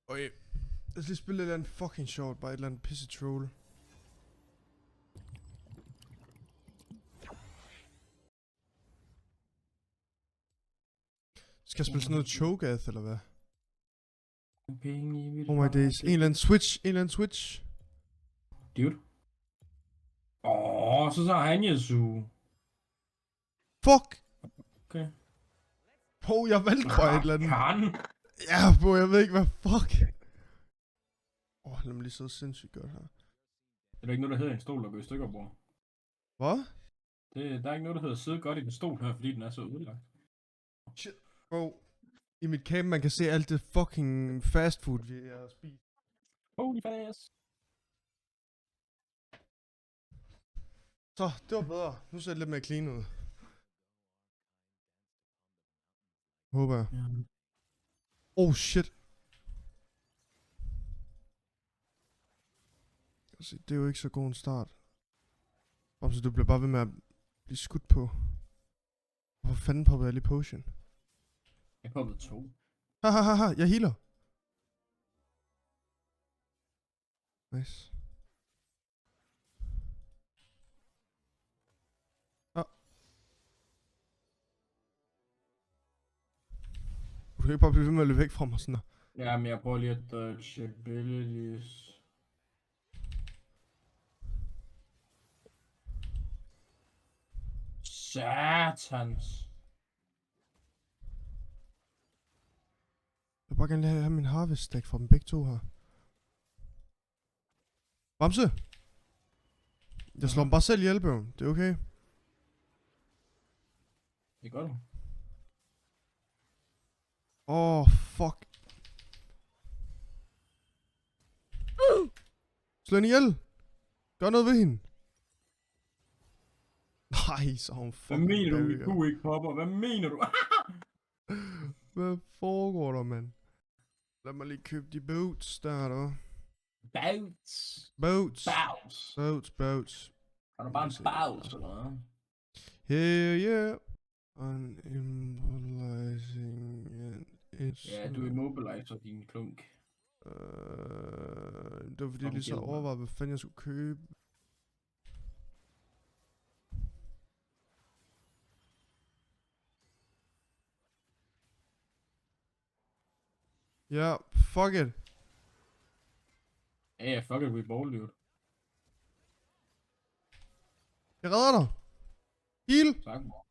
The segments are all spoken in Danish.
Okay. Lad os lige spille et eller andet fucking sjovt. Bare et eller andet pisse troll. Skal jeg spille sådan noget Cho'Gath, eller hvad? Oh my days. En eller anden Switch. En eller anden Switch. Dude. Så tager han Yasuo. Fuck! Okay. Jeg valgte bare et eller andet. Kan. Ja, bro, jeg ved ikke, hvad fuck. Lad mig lige sidde sindssygt godt her. Det er ikke noget, der hedder en stol, der går i stykker, bror. Hvad? Der er ikke noget, der hedder sidde godt i en stol her, fordi den er så ødelagt. Shit, bro. I mit camp, man kan se alt det fucking fast food, vi har spist. Holy fast. Så, det var bedre. Nu ser det lidt mere clean ud. Håber jeg. Ja. Oh shit. Altså, det er jo ikke så god en start. Så du bliver bare ved med at blive skudt på. Hvorfor fanden popper jeg lige potion? Jeg poppede 2. Hahaha, jeg healer. Nice. Du kan ikke bare blive ved med at løbe væk fra mig sådan der. Ja, men jeg prøver lige at dodge abilities. Satans. Jeg vil bare gerne have min harvest stack fra dem begge to her. Bamse! Jeg slår dem bare selv ihjel, bro. Det er okay. Det gør du. Fuck. Slå hende ihjel. Gør noget ved hende. Nej, så har hun fucking Hvad mener du, barrier. vi kunne ikke popper? Hvad mener du? Hvad foregår der, mand? Lad mig lige købe de boots der, da. Bounce. Boats. Bounce. Boats. Har du bare en bounce eller hvad? Yeah. Immobilizing and it's... Ja, du immobiliser din klunk. Det var fordi jeg lige så overvejede, hvad fanden jeg skulle købe. Ja, fuck it. Ja, fuck it, we ball, dude. Jeg redder dig. Heal. Tak, mor.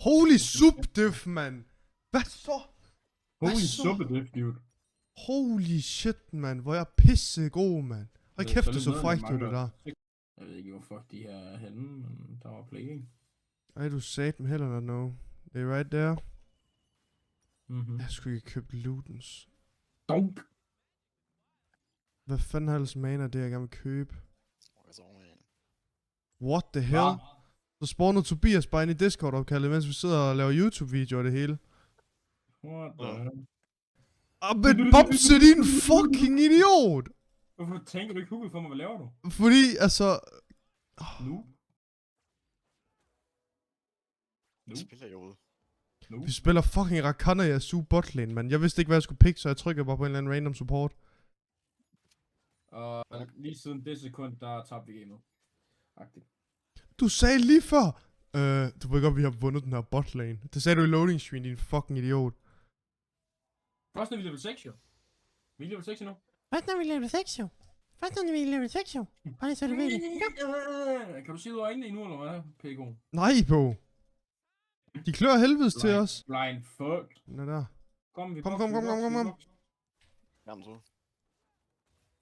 Holy subdiff, mand. Hvad så? Holy så? suppediff, dude. Holy shit, mand. Hvor er jeg pisse god, mand. Hold kæft, det er så frækt, det der. Jeg ved ikke, hvor fuck de her er henne, men der var playing. Ej, du sagde dem heller not know. They right there. Mhm. Jeg skulle ikke købe Ludens. Dunk! Hvad fanden har ellers mana, det jeg gerne vil købe? What the hell? Så spawnede Tobias bare ind i Discord-opkaldet, mens vi sidder og laver YouTube-videoer og det hele. What the hell? Men Bamse, din fucking idiot! Hvorfor tænker du ikke hugget for mig? Hvad laver du? Fordi, altså... Nu? Nu spiller jeg ude. Vi spiller fucking Rakana i Asu botlane, man. Jeg vidste ikke, hvad jeg skulle pick, så jeg trykkede bare på en eller anden random support. Og lige siden det sekund, der tabte vi gamet. Agtigt. Du sagde lige før... du ved godt, vi har vundet den her botlane. Det sagde du i loading screen, din fucking idiot. Først når vi er level 6, jo. Vi er level 6 nu. Først når vi level 6, jo. Bare lige så du ved det. Ja. Kan du se ud af øjnene endnu, eller hvad, PK? Nej, bro. De klør helvedes til os. Blind fuck. Nå der. Kom. Jamen så.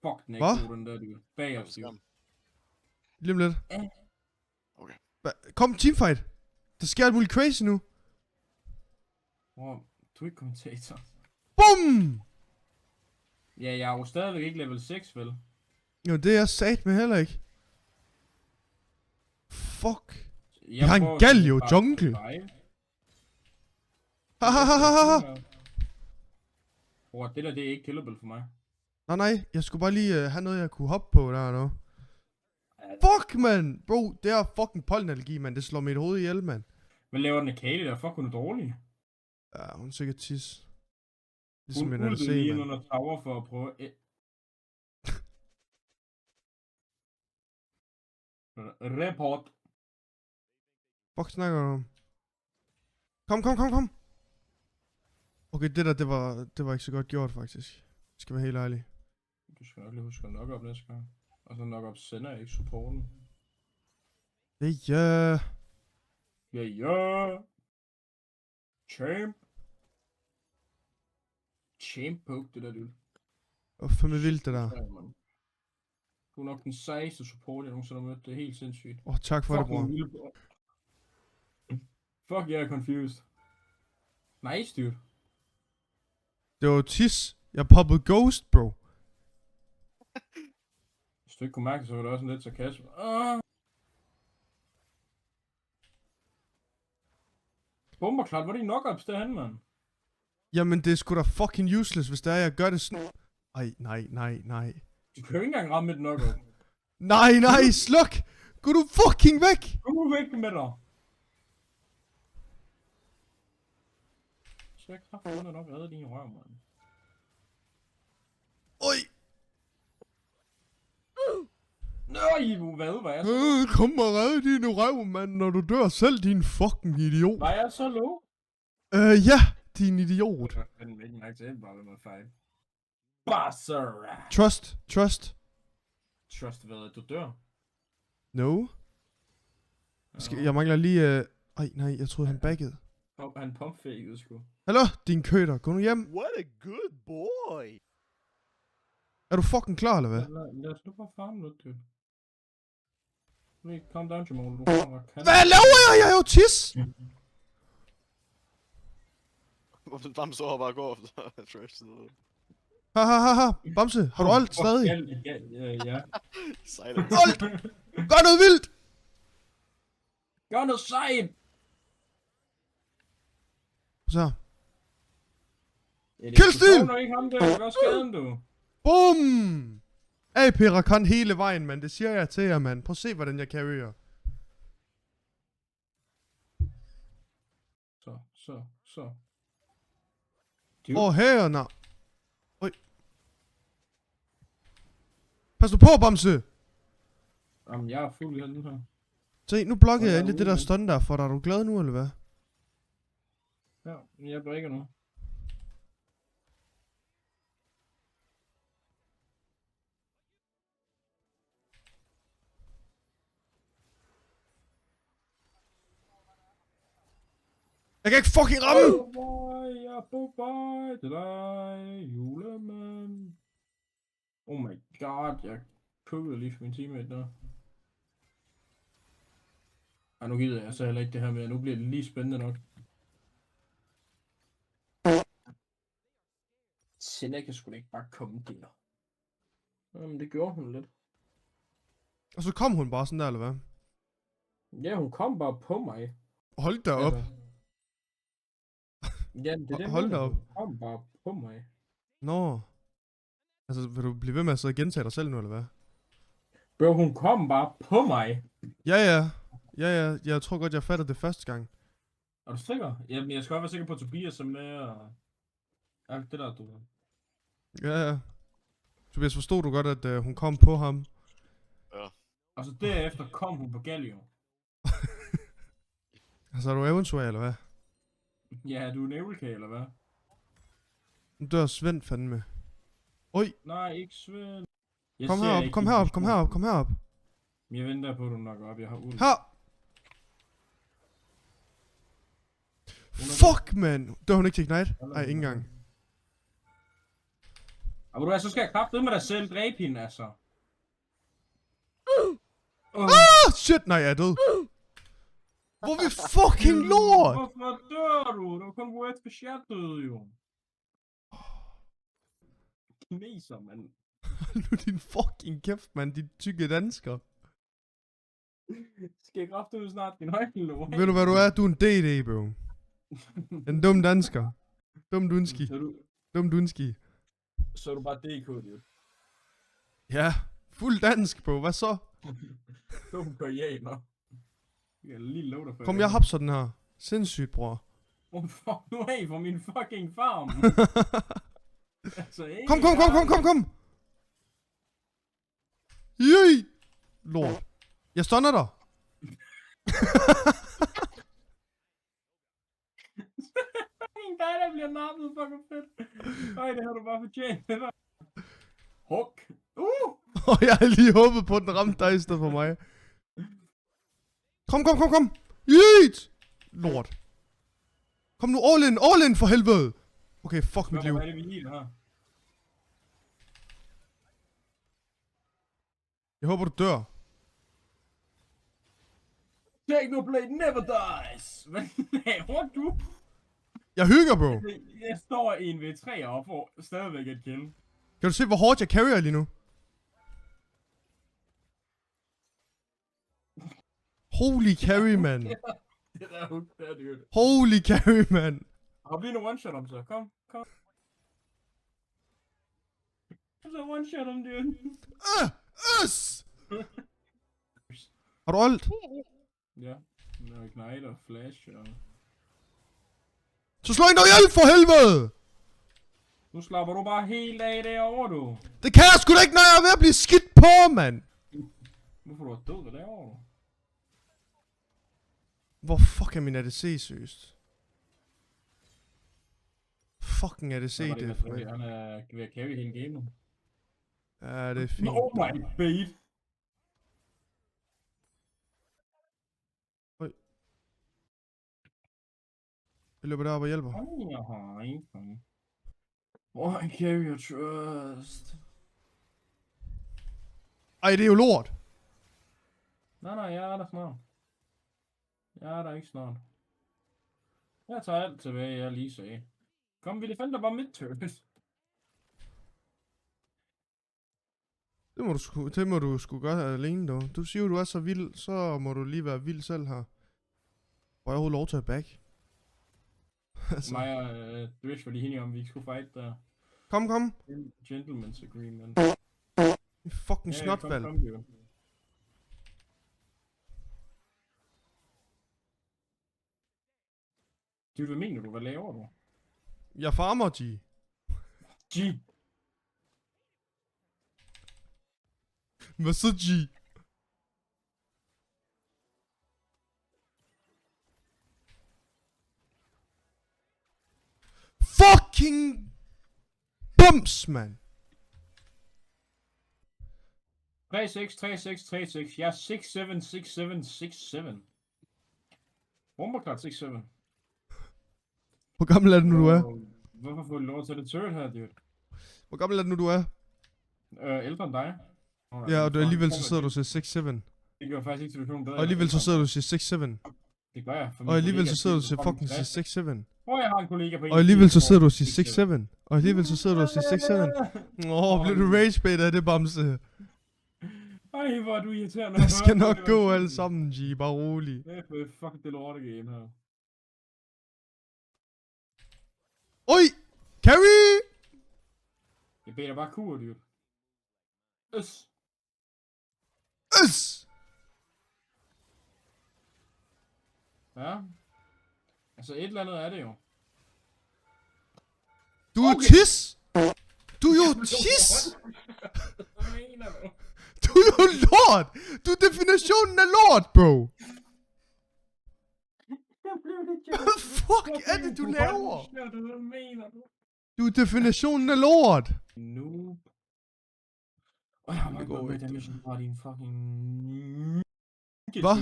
Fuck den Hvad? ikke, den der, du. Bag os, du. Lige om lidt. Okay. Kom, teamfight. Der sker alt muligt crazy nu. Du er ikke kommentator. BOOM! Ja, jeg er jo stadigvæk ikke level 6, vel? Jo, det er jeg sat med heller ikke. Fuck. Jeg har en prøver Galio bare jungle. at survive. Hahaha. Det der, det er ikke killable for mig. Nej, jeg skulle bare lige have noget, jeg kunne hoppe på der nu. Fuck, man! Bro, det er fucking pollenallergi, man. Det slår mit hoved ihjel, man. Hvad laver den Akali der? Fuck, hun er dårlig. Ja, hun er sikkert tis. Ligesom Hun en ultede LC, lige ind mand. under tower for at prøve... Report. Fuck snakker du om? Kom. Okay, det var ikke så godt gjort, faktisk. Jeg skal være helt ærlig. Du skal nok lige huske at knock op næste gang. Og så knock op sender ikke supporten. Ja. Ja. Champ. Champ poke, det der dude. Og fandme vildt, det der. Du er nok den sejeste support, jeg nogensinde har mødt. Det er helt sindssygt. Tak for det, bror. Fuck, jeg er confused. Nice, dude. Det var tis. Jeg poppede Ghost, bro. Hvis du ikke kunne mærke det, så var det også en lidt sarkasme. Bomberklart, hvor er de knock-ups derhen, mand? Jamen, det er sgu da fucking useless, hvis det er, jeg gør det sådan. Ej, nej. Du kan jo ikke engang ramme et knock-up. Nej, sluk! Gå du fucking væk! Kom nu væk med dig! Så jeg kraftedeme nok redde din røv, mand. Oj! Nøj, hvad var jeg så? Kom og redde din røv, mand, når du dør selv, din fucking idiot. Var jeg så low? Ja, din idiot. Jeg fandt ikke mærke til, at bare med fejl. Basara! Trust. Trust hvad, at du dør? No. Jeg mangler lige... nej, jeg troede han baggede. Han pumpfakede sgu. Hallo, din køter, gå nu hjem. What a good boy. Er du fucking klar, eller hvad? Lad os nu bare farme lidt, dude. Calm down, Jamal. Du kan. Hvad laver jeg? Jeg er jo tis! Bamse så bare gå efter trash. Ha. Bamse, har du alt stadig? Ja. Silent. Alt! Gør noget vildt! Gør noget sejt! Så. Kill Killstil! Du ikke ham der, du gør skaden, du. Bum! AP Rakan hele vejen, mand. Det siger jeg til jer, mand. Prøv at se, hvordan jeg carrier. Så. Her, nå. Oj. Pas nu på, Bamse! Jamen, jeg er fuld i den her. Se, nu blokkede jeg endelig det der stun der for dig. Er du glad nu, eller hvad? Ja, jeg drikker nu. Jeg kan ikke fucking ramme! Jeg er på vej til dig, julemand. Oh my god, jeg kuggede lige for min teammate der. Ej, nu gider jeg så heller ikke det her med, nu bliver det lige spændende nok. Senna kan sgu da ikke bare komme der. Jamen, det gjorde hun lidt. Og så kom hun bare sådan der, eller hvad? Ja, hun kom bare på mig. Hold da op. Ja, det er det. Hold da op. Hun kom bare på mig. Nå. Altså, vil du blive ved med at sidde og gentage dig selv nu, eller hvad? Bro, hun kom bare på mig. Ja. Jeg tror godt, jeg fatter det første gang. Er du sikker? Jamen, jeg skal også være sikker på, at Tobias er med og... Alt det der, du ved. Ja. Tobias, forstod du godt, at hun kom på ham? Ja. Og så derefter kom hun på Galio. Altså, er du eventuelt, eller hvad? Ja, du er en ævlekage, eller hvad? Nu dør Svend fandme. Oj, Nej, ikke Svend. kom herop. Jeg venter på, at du nok op. Jeg har uld. Her! Fuck, man! Dør hun ikke til Ignite? Nej, ikke engang. Og du så skal jeg kraftedeme med dig selv. Dræb hende, altså. Shit, nej, jeg er død. Hvor er vi fucking lort! Hvorfor dør du? Det var kun Word Special døde, jo. Kineser, mand. Nu din fucking kæft, mand, de tykke dansker. Skal jeg kraftedeme snart din højde, Ved du hvad du er? Du er en DD, bro. En dum dansker. Dum dunski. Så er du bare DK, dude. Ja, fuld dansk, bro. Hvad så? Dum koreaner. Jeg kan lige love dig for. Kom, jeg hapser den her. Sindssygt, bror. Fuck nu af fra min fucking farm. Altså, ikke Kom. Yay! Lort. Jeg stunner dig. Fucking dig, der bliver nappet, fucking fedt. Ej, det har du bare fortjent, det der. Huk. Og jeg havde lige håbet på, at den ramte dig i stedet for mig. Kom. Yeet! Lort. Kom nu, all in for helvede. Okay, fuck mit liv. Hvad er det, vi lige her? Jeg håber, du dør. Technoblade never dies. Hvad laver du? Jeg hygger, bro. Jeg står i en V3 og får stadigvæk et kill. Kan du se, hvor hårdt jeg carrier lige nu? Holy carry, man. Det der hook, der er dyrt. Holy carry, man. Hop lige en one-shot om så. Kom. Så one-shot om, dude. Øs! Har du alt? Ja. Noget ignite og flash og... Så slå en dog ihjel for helvede! Nu slapper du bare helt af derovre, du. Det kan jeg sgu da ikke, når jeg er ved at blive skidt på, mand! Hvorfor du er død, hvad laver du? Hvor fuck er min ADC, seriøst? Fucking ADC, Hvad var det er for for han er ved at carry hele gamet. Ja, det er fint. Oh my bait. Jeg løber derop og hjælper. Why carry your trust? Ej, det er jo lort! Nej, jeg er der snart. Jeg er der ikke snart. Jeg tager alt tilbage, jeg lige sagde. Kom, vi defender bare midturns. Det må du sgu gøre alene, dog. Du siger, du er så vild, så må du lige være vild selv her. Får jeg overhovedet lov til at back? Altså. Mig og Drish var lige enige om, vi ikke skulle fight der. Kom. Gentleman's agreement. Fucking snotvalg. Kom, dude. Dude, hvad mener du? Hvad laver du? Jeg farmer, G. G. Hvad så, G? Fucking bums, man. 3-6. Jeg er 6-7. Bomberklart 6-7. Hvor gammel er det nu, du er? Hvorfor får du lov til det turret her, dude? Hvor gammel er det nu, du er? Ældre end dig. Ja, og alligevel så sidder du og siger 6-7. Det gør faktisk ikke situationen bedre. Og alligevel så sidder du og siger 6-7. Det gør jeg. Og alligevel så sidder du og siger fucking 6-7. Jeg har en kollega på Og alligevel så sidder du og siger 6-7. Og alligevel så sidder du og siger 6-7. Blev du ragebait af det, bamse? Ej, hvor er du irriterende. Det skal nok gå alle sammen, G. Bare rolig. Det er fucking det lorte game her. Oj! Carry! Jeg beder bare kur, dude. Øs. Ja. Altså et eller andet er det jo. Du er tis! Du er jo tis! Hvad mener du? Du er jo lort! Du er definitionen af lort, bro! Hvad fuck er det, du laver? Hvad mener du? Du er definitionen af lort! Noob. Og jeg har meget godt med damage fra din fucking... Hvad?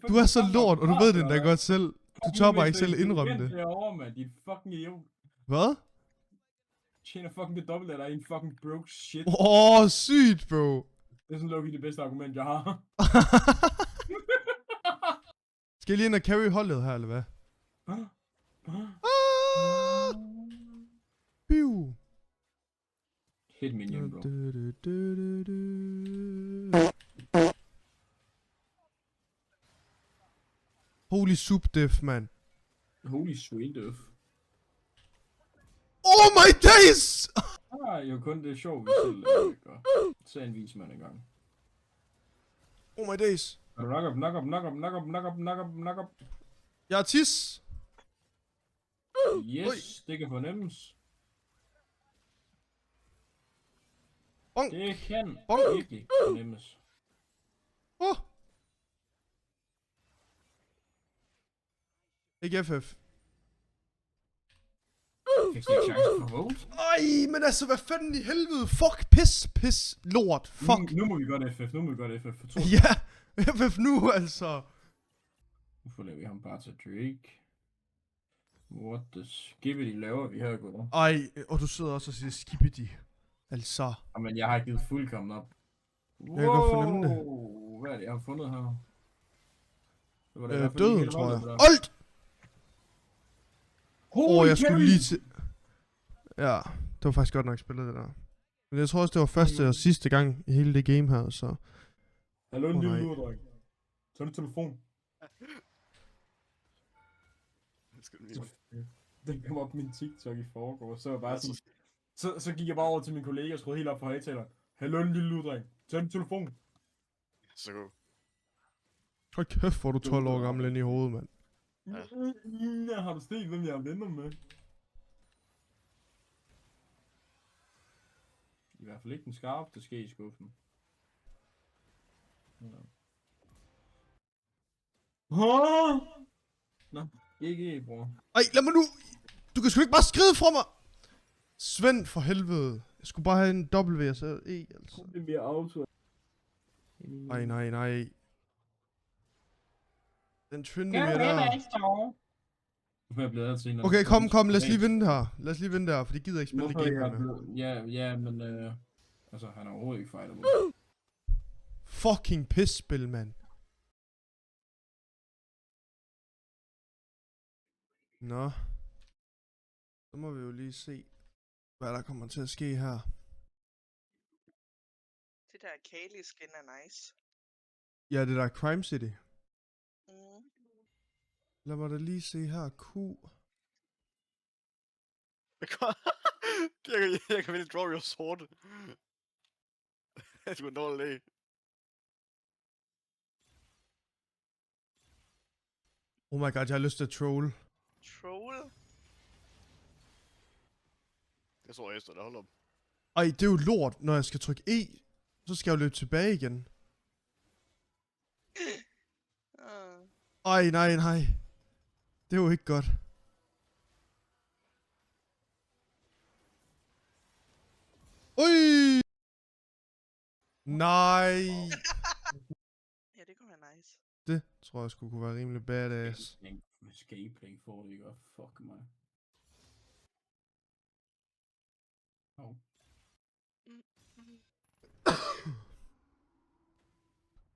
Du er så lort, og du ved det endda godt selv. Du tør bare ikke selv indrømme det. Derovre, man. Din fucking idiot. Hvad? Tjener fucking det dobbelt af dig i en fucking broke shit. Sygt, bro. Det er sådan lukkigt det bedste argument, jeg har. Skal jeg lige ind og carry holdet her, eller hvad? Piu. Hit minion, bro. Holy soup diff, man. Holy sweet duff. Oh my days! Jo kun det er sjovt, vi selv gør. Så en vis man en gang. Oh my days. Er du knock up. Jeg er tis. Yes, det kan fornemmes. Bong. Det kan Bong. virkelig fornemmes. Åh. Ikke FF. Fik slet ikke chance for vote. Ej, men altså, hvad fanden i helvede? Fuck, pis, lort, fuck. Nu må vi godt FF, nu må vi godt FF for 2. Ja, FF nu, altså. Nu får vi ham bare til Drake. What the skibbity laver vi her, gutter? Ej, og du sidder også og siger skibbity. Altså. Jamen, jeg har givet fuldkommen op. Jeg kan godt fornemme det. Hvad er det, jeg har fundet her? Det var da i hvert fald Døden, hele tror jeg. holdet, der. Olt! Jeg skulle lige til... Ja, det var faktisk godt nok spillet, det der. Men jeg tror også, det var første og sidste gang i hele det game her, så... Hallo, en Åh, lille nej. lurdreng. Tag din telefon. Det skal du lige- Den kom op på min TikTok i forgårs, så var jeg bare sådan... Så gik jeg bare over til min kollega og skruede helt op på højtaleren. Hallo, en lille lurdreng. Tag din telefon. Så god. Hold kæft, hvor er du 12 år gammel inde i hovedet, mand. Ja, har du set, hvem jeg er venner med? I hvert fald ikke den skarpeste ske i skuffen. Ja. Nå, GG, bror. Ej, lad mig nu... Du kan sgu ikke bare skride fra mig! Svend, for helvede. Jeg skulle bare have en W, så E, altså. Det bliver auto. Ej, nej. Den Trinity med der. Hvorfor er jeg blevet til en Okay, kom, lad os lige vinde her. Lad os lige vinde der, for de gider ikke spille det game her med. Ja, men altså, han er overhovedet ikke fighterable. Fucking pisspil, mand. Nå. Så må vi jo lige se, hvad der kommer til at ske her. Det der Kali skin er nice. Ja, det der er Crime City. Mm. Lad mig da lige se her. Q. Jeg kan vælge draw your sword. Det er sgu en dårlig idé. Oh my god, jeg har lyst til at troll. Troll? Jeg tror efter det, hold op. Ej, det er jo lort, når jeg skal trykke E. Så skal jeg jo løbe tilbage igen. Ej, nej. Det er jo ikke godt. Ui! Nej. Ja, det kunne være nice. Det tror jeg skulle kunne være rimelig badass. Escape får det ikke, og fuck mig. Oh.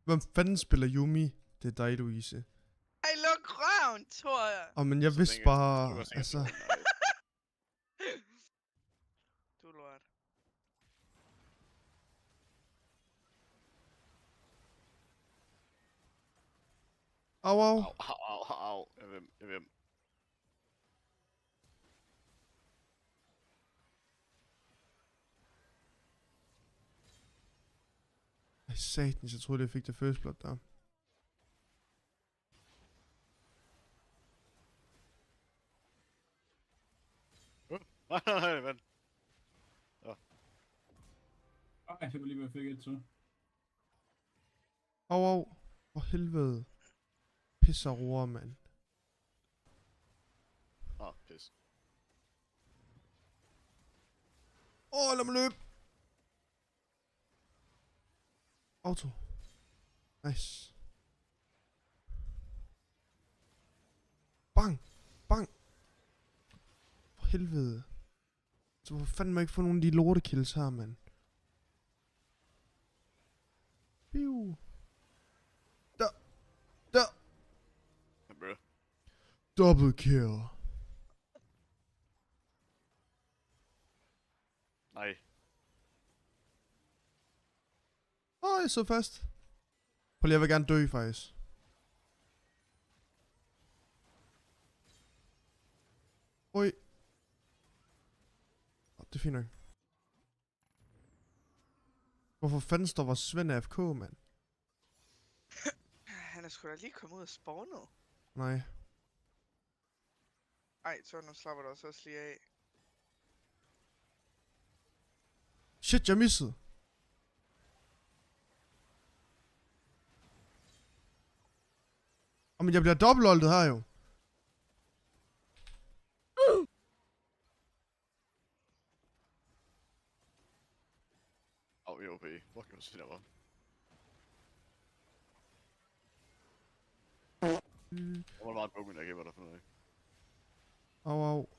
Hvem fanden spiller Yumi? Det er dig, Louise. Ej, luk røven, tror jeg. Men jeg Så vidste tænker jeg, bare, du var sikkert altså... sådan, Du er lort. Au. Au. Jeg vil. Ej, satans, jeg troede, jeg fik det first blood der. Nej, vent. Ej, det var lige, hvad jeg fik et til. Au. For helvede. Pisser roer, mand. Pis. Lad mig løbe. Auto. Nice. Bang. For helvede. Så hvor fanden må jeg ikke få nogle af de lortekills her, mand. Piu. Der. Bro. Double kill. Nej. Jeg så fast. Prøv lige, jeg vil gerne dø, faktisk. Oj. Det er fint nok. Hvorfor fanden står vores Svend AFK, mand? Han er sgu da lige kommet ud af spawnet. Nej. Ej, så nu slapper du også lige af. Shit, jeg missede. Men jeg bliver dobbeltoltet her jo. Åh, jo, OP. Fuck, jeg siger bare. Hvor var det meget Pokémon, jeg gæber dig for noget, ikke? Au.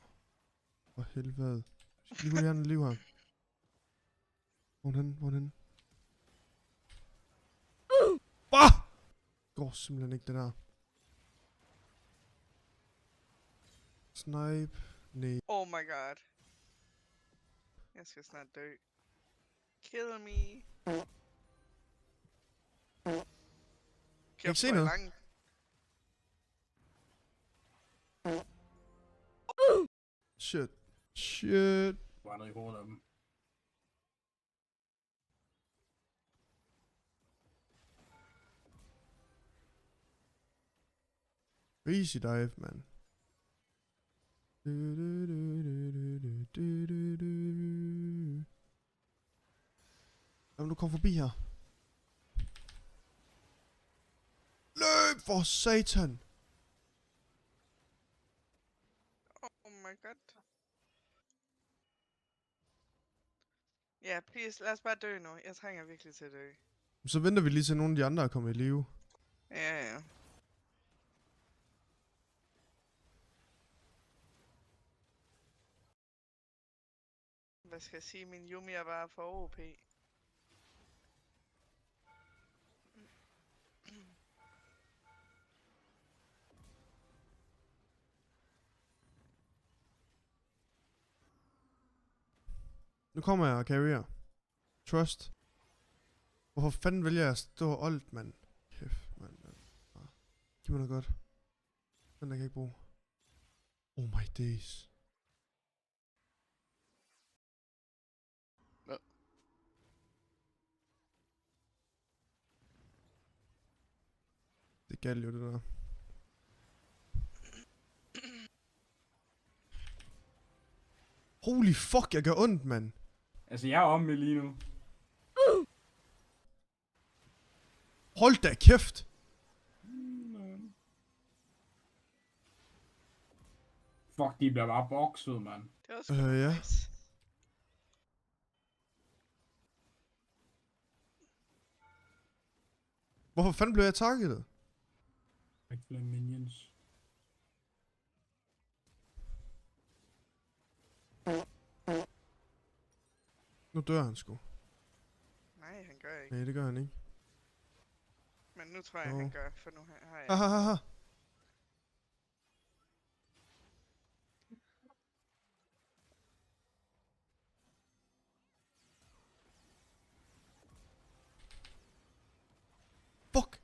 For helvede. Lige gå gerne liv her. Hvor er den? Bah! Går simpelthen ikke det der. Snipe. Nej. Oh my god. Jeg skal snart dø. Kill me. ikke se noget. Langt. Shit. Var der i hovedet af dem. Easy dive, man. Jamen, du kom forbi her. Løb for satan! Oh my god. Ja, please, lad os bare dø nu. Jeg trænger virkelig til at dø. Så venter vi lige til nogle af de andre er kommet i live. Ja. Hvad skal jeg sige? Min Yumi er bare for OP. Nu kommer jeg og carrier. Trust. Hvorfor fanden vælger jeg at stå oldt, mand? Kæft, mand. Giv mig noget godt. Den der kan jeg ikke bruge. Oh my days. Ja. Det galt jo, det der. Holy fuck, jeg gør ondt, mand. Altså, jeg er omme lige nu. Hold da kæft. Fuck, de bliver bare bokset, mand. Det var sgu Ja. nice. Hvorfor fanden blev jeg targetet? Ikke flere minions. Nu dør han sgu. Nej, han gør ikke. Nej, det gør han ikke. Men nu tror jeg, han gør, for nu har jeg... Hahaha. Fuck.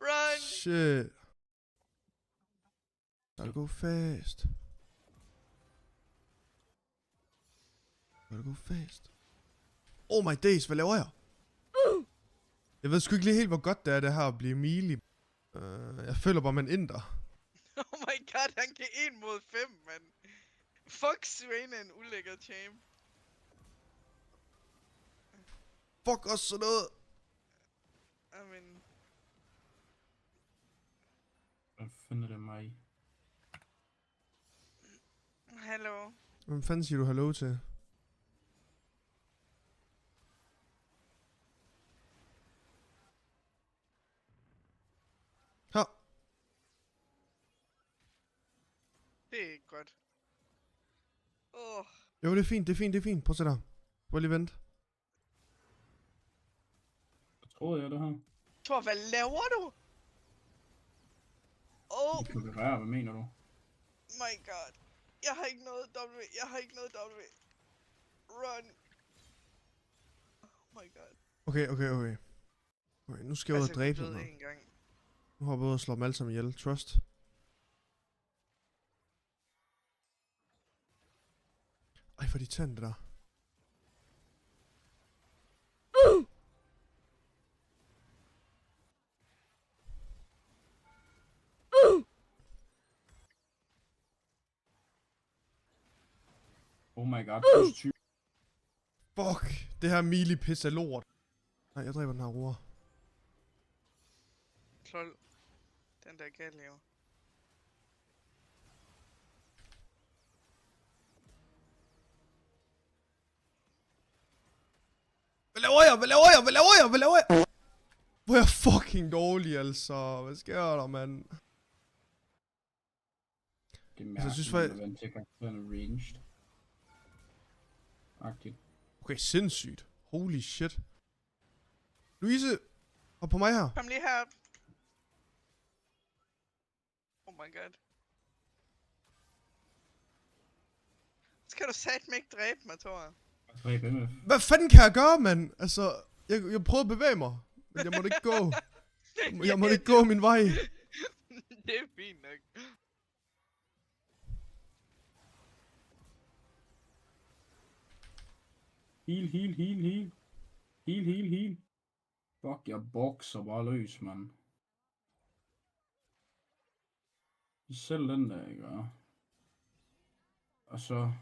Run! Shit. Gotta go fast. Gotta go fast. Oh my days, hvad laver jeg? Jeg ved sgu ikke lige helt, hvor godt det er, det her at blive melee. Jeg føler bare, man inder. Oh my god, han kan 1 mod 5, mand. Fuck, Swain er en ulækker champ. Fuck også sådan noget. Amen. Hvad finder det mig i? Hallo. Hvem fanden siger du hallo til? Her. Det er ikke godt. Jo, det er fint. Prøv at se der. Prøv lige vente. Hvad troede jeg, det her? Thor, hvad laver du? Oh Det kan være, hvad mener du? my god. Jeg har ikke noget W. Run. Oh my god. Okay, nu skal jeg ud og dræbe dem her. En gang. Nu har jeg både slået dem alle sammen ihjel. Trust. Ej, for de tændte der. Oh my god, plus 20. Fuck, det her melee pisse er lort. Nej, jeg dræber den her roer. 12. Den der Galio. Hvad laver jeg? Hvad laver jeg? Hvad laver jeg? Hvad laver jeg? Hvor er jeg fucking dårlig, altså. Hvad sker der, mand? Det er Altså, jeg synes mærkeligt, at vente til karakteren er ranged. Agtigt. Okay, sindssygt. Holy shit. Louise, hop på mig her. Kom lige herop. Oh my god. Skal du satme ikke dræbe mig, Thor? Hvad fanden kan jeg gøre, mand? Altså, jeg prøvede at bevæge mig. Men jeg måtte ikke gå. Jeg måtte ikke gå min vej. Det er fint nok. Heal, heal, heal, heal. Heal, heal, heal. Fuck, jeg bokser bare løs, mand. Selv den der, ikke? Og så...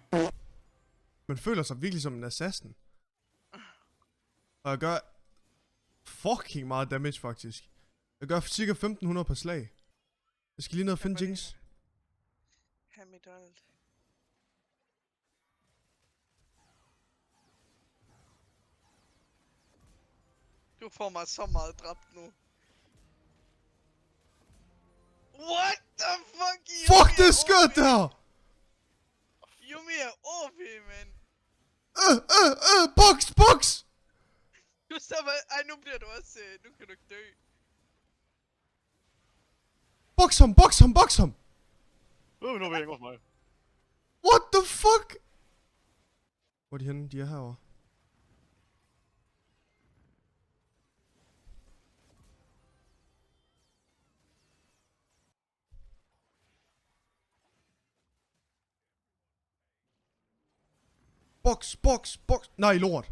Man føler sig virkelig som en assassin. Og jeg gør fucking meget damage, faktisk. Jeg gør cirka 1500 per slag. Jeg skal lige ned og finde Jinx. Ha' mit ult. Du får mig så meget dræbt nu. What the fuck? Fuck, det er skørt der! Yumi er OP, man. Box! Du stopper. Ej, nu bliver du også... nu kan du ikke dø. Box ham! Nu er vi ikke hos mig. What the fuck? Hvor er de henne? De er herovre. Box! Nej, lort!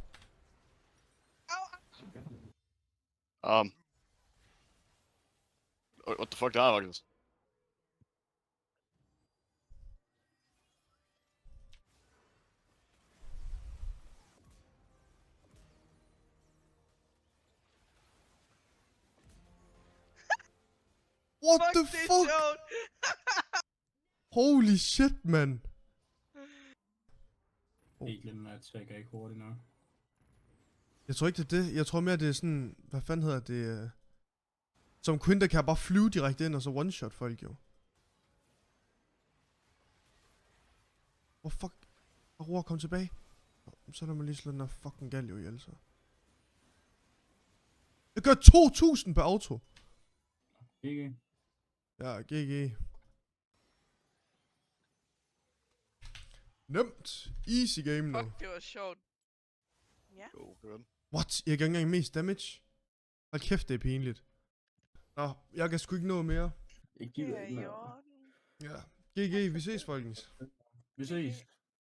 What the fuck, der er faktisk. What Fuck, the det er fuck? sjovt. Holy shit, man. Eglen attacker ikke hurtigt nok. Jeg tror ikke, det er det. Jeg tror mere, det er sådan... Hvad fanden hedder det? Som Quinta kan jeg bare flyve direkte ind og så one-shot folk jo. Hvor fuck... Aurora, kom tilbage. Så lad mig lige slå den her fucking Galio ihjel, så. Jeg gør 2000 per auto. Ikke? Ja, GG. Nemt. Easy game nu. Fuck, det var sjovt. Ja. Jo, good. What? Jeg gør ikke engang mest damage. Hold kæft, det er pinligt. Nå, jeg kan sgu ikke nå mere. Jeg gider Det er ikke i mere. orden. Ja. GG, vi ses, folkens. Vi ses.